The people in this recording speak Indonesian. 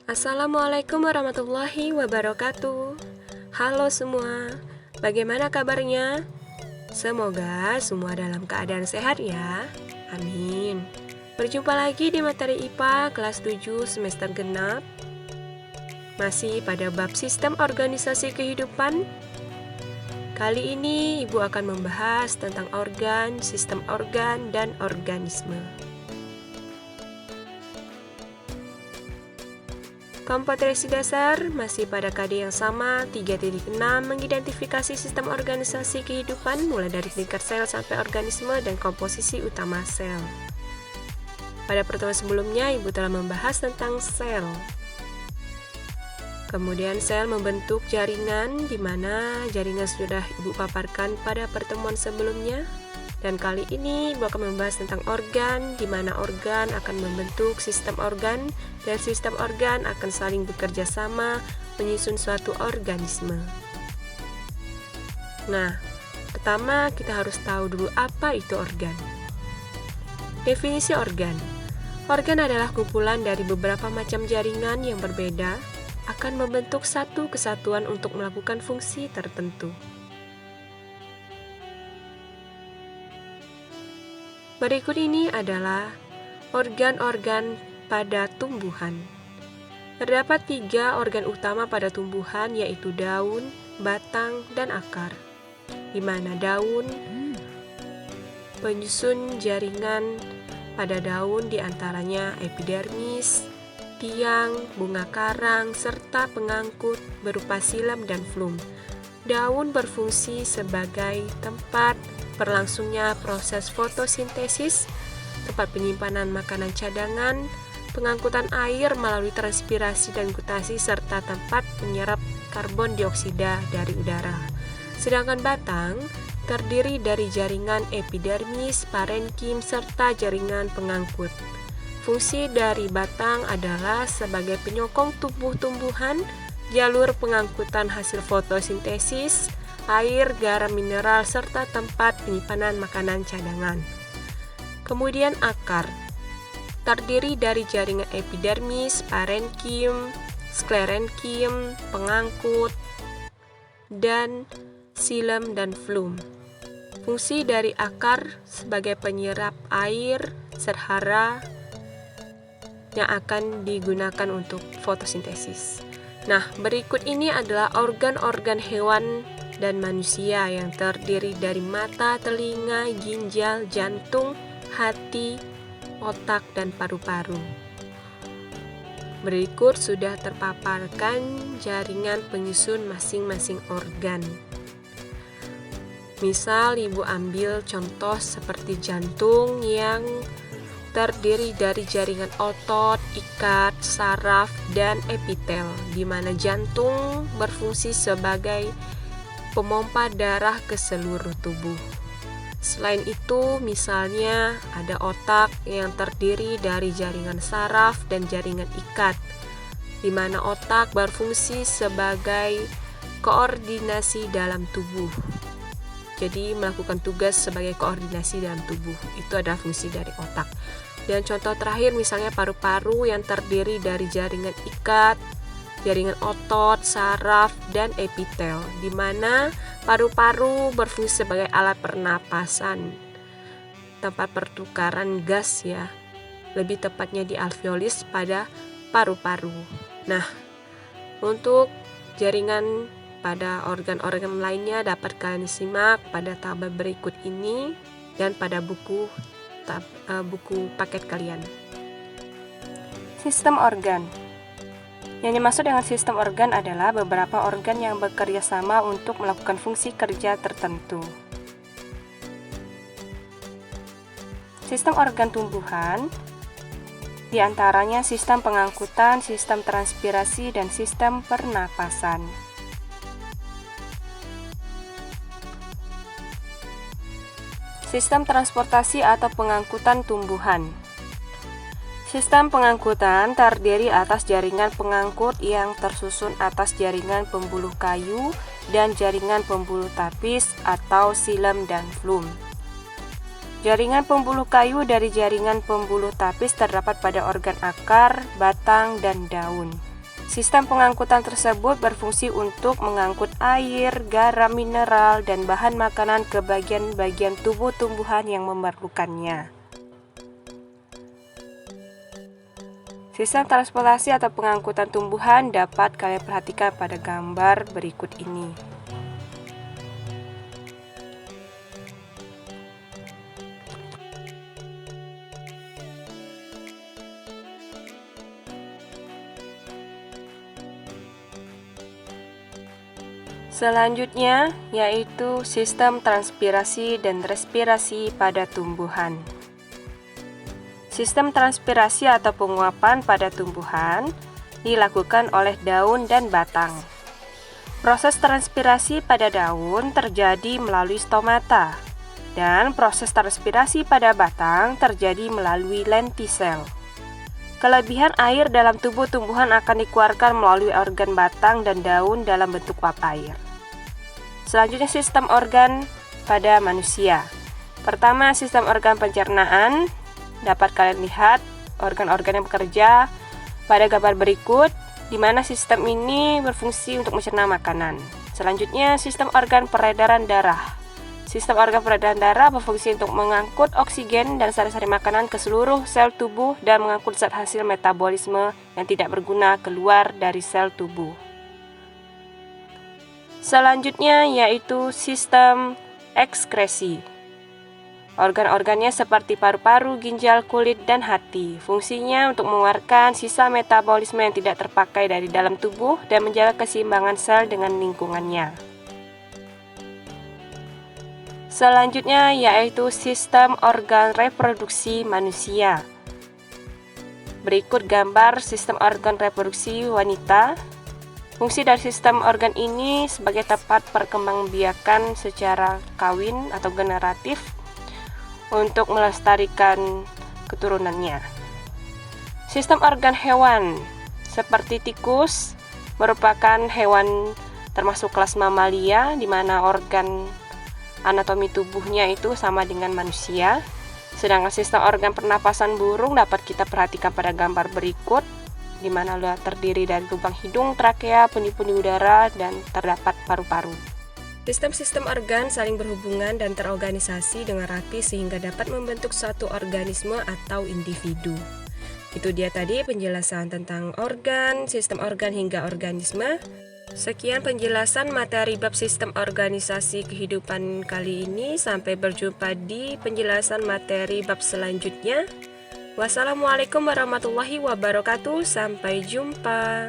Assalamualaikum warahmatullahi wabarakatuh. Halo semua, bagaimana kabarnya? Semoga semua dalam keadaan sehat ya. Amin. Berjumpa lagi di materi IPA kelas 7 semester genap. Masih pada bab sistem organisasi kehidupan. Kali ini Ibu akan membahas tentang organ, sistem organ, dan organisme. Kompetensi dasar masih pada KD yang sama, 3.6 mengidentifikasi sistem organisasi kehidupan mulai dari tingkat sel sampai organisme dan komposisi utama sel. Pada pertemuan sebelumnya, Ibu telah membahas tentang sel. Kemudian sel membentuk jaringan, di mana jaringan sudah Ibu paparkan pada pertemuan sebelumnya. Dan kali ini Ibu akan membahas tentang organ, di mana organ akan membentuk sistem organ, dan sistem organ akan saling bekerja sama menyusun suatu organisme. Nah, pertama kita harus tahu dulu apa itu organ. Definisi organ. Organ adalah kumpulan dari beberapa macam jaringan yang berbeda, akan membentuk satu kesatuan untuk melakukan fungsi tertentu. Berikut ini adalah organ-organ pada tumbuhan. Terdapat 3 organ utama pada tumbuhan, yaitu daun, batang, dan akar. Di mana daun penyusun jaringan pada daun diantaranya epidermis, tiang, bunga karang, serta pengangkut berupa xilem dan flum. Daun berfungsi sebagai tempat berlangsungnya proses fotosintesis, tempat penyimpanan makanan cadangan, pengangkutan air melalui transpirasi dan gutasi, serta tempat menyerap karbon dioksida dari udara. Sedangkan batang terdiri dari jaringan epidermis, parenkim, serta jaringan pengangkut. Fungsi dari batang adalah sebagai penyokong tumbuh-tumbuhan, jalur pengangkutan hasil fotosintesis, air, garam mineral, serta tempat penyimpanan makanan cadangan. Kemudian akar terdiri dari jaringan epidermis, parenkim, sklerenkim, pengangkut, dan xilem dan flum. Fungsi dari akar sebagai penyerap air serhara yang akan digunakan untuk fotosintesis. Nah, berikut ini adalah organ-organ hewan dan manusia yang terdiri dari mata, telinga, ginjal, jantung, hati, otak, dan paru-paru. Berikut sudah terpaparkan jaringan penyusun masing-masing organ. Misal Ibu ambil contoh seperti jantung yang terdiri dari jaringan otot, ikat, saraf, dan epitel, di mana jantung berfungsi sebagai pemompa darah ke seluruh tubuh. Selain itu, misalnya ada otak yang terdiri dari jaringan saraf dan jaringan ikat, di mana otak berfungsi sebagai koordinasi dalam tubuh. Jadi melakukan tugas sebagai koordinasi dalam tubuh, itu adalah fungsi dari otak. Dan contoh terakhir misalnya paru-paru yang terdiri dari jaringan ikat, jaringan otot, saraf, dan epitel, di mana paru-paru berfungsi sebagai alat pernapasan, tempat pertukaran gas ya, lebih tepatnya di alveolis pada paru-paru. Nah, untuk jaringan pada organ-organ lainnya dapat kalian simak pada tabel berikut ini dan pada buku paket kalian. Sistem organ. Yang dimaksud dengan sistem organ adalah beberapa organ yang bekerja sama untuk melakukan fungsi kerja tertentu. Sistem organ tumbuhan diantaranya sistem pengangkutan, sistem transpirasi, dan sistem pernapasan. Sistem transportasi atau pengangkutan tumbuhan. Sistem pengangkutan terdiri atas jaringan pengangkut yang tersusun atas jaringan pembuluh kayu dan jaringan pembuluh tapis atau xilem dan flum. Jaringan pembuluh kayu dari jaringan pembuluh tapis terdapat pada organ akar, batang, dan daun. Sistem pengangkutan tersebut berfungsi untuk mengangkut air, garam mineral, dan bahan makanan ke bagian-bagian tubuh tumbuhan yang memerlukannya. Sistem transportasi atau pengangkutan tumbuhan dapat kalian perhatikan pada gambar berikut ini. Selanjutnya yaitu sistem transpirasi dan respirasi pada tumbuhan. Sistem transpirasi atau penguapan pada tumbuhan dilakukan oleh daun dan batang. Proses transpirasi pada daun terjadi melalui stomata, dan proses transpirasi pada batang terjadi melalui lentisel. Kelebihan air dalam tubuh tumbuhan akan dikeluarkan melalui organ batang dan daun dalam bentuk uap air. Selanjutnya sistem organ pada manusia. Pertama, sistem organ pencernaan. Dapat kalian lihat organ-organ yang bekerja pada gambar berikut, di mana sistem ini berfungsi untuk mencerna makanan. Selanjutnya, sistem organ peredaran darah. Sistem organ peredaran darah berfungsi untuk mengangkut oksigen dan sari-sari makanan ke seluruh sel tubuh dan mengangkut zat hasil metabolisme yang tidak berguna keluar dari sel tubuh. Selanjutnya yaitu sistem ekskresi. Organ-organnya seperti paru-paru, ginjal, kulit, dan hati. Fungsinya untuk mengeluarkan sisa metabolisme yang tidak terpakai dari dalam tubuh dan menjaga keseimbangan sel dengan lingkungannya. Selanjutnya yaitu sistem organ reproduksi manusia. Berikut gambar sistem organ reproduksi wanita. Fungsi dari sistem organ ini sebagai tempat perkembangbiakan secara kawin atau generatif untuk melestarikan keturunannya. Sistem organ hewan seperti tikus merupakan hewan termasuk kelas mamalia, di mana organ anatomi tubuhnya itu sama dengan manusia. Sedangkan sistem organ pernapasan burung dapat kita perhatikan pada gambar berikut, di mana terdiri dari lubang hidung, trakea, pundi-pundi udara, dan terdapat paru-paru. Sistem-sistem organ saling berhubungan dan terorganisasi dengan rapi sehingga dapat membentuk suatu organisme atau individu. Itu dia tadi penjelasan tentang organ, sistem organ hingga organisme. Sekian penjelasan materi bab sistem organisasi kehidupan kali ini. Sampai berjumpa di penjelasan materi bab selanjutnya. Wassalamualaikum warahmatullahi wabarakatuh. Sampai jumpa.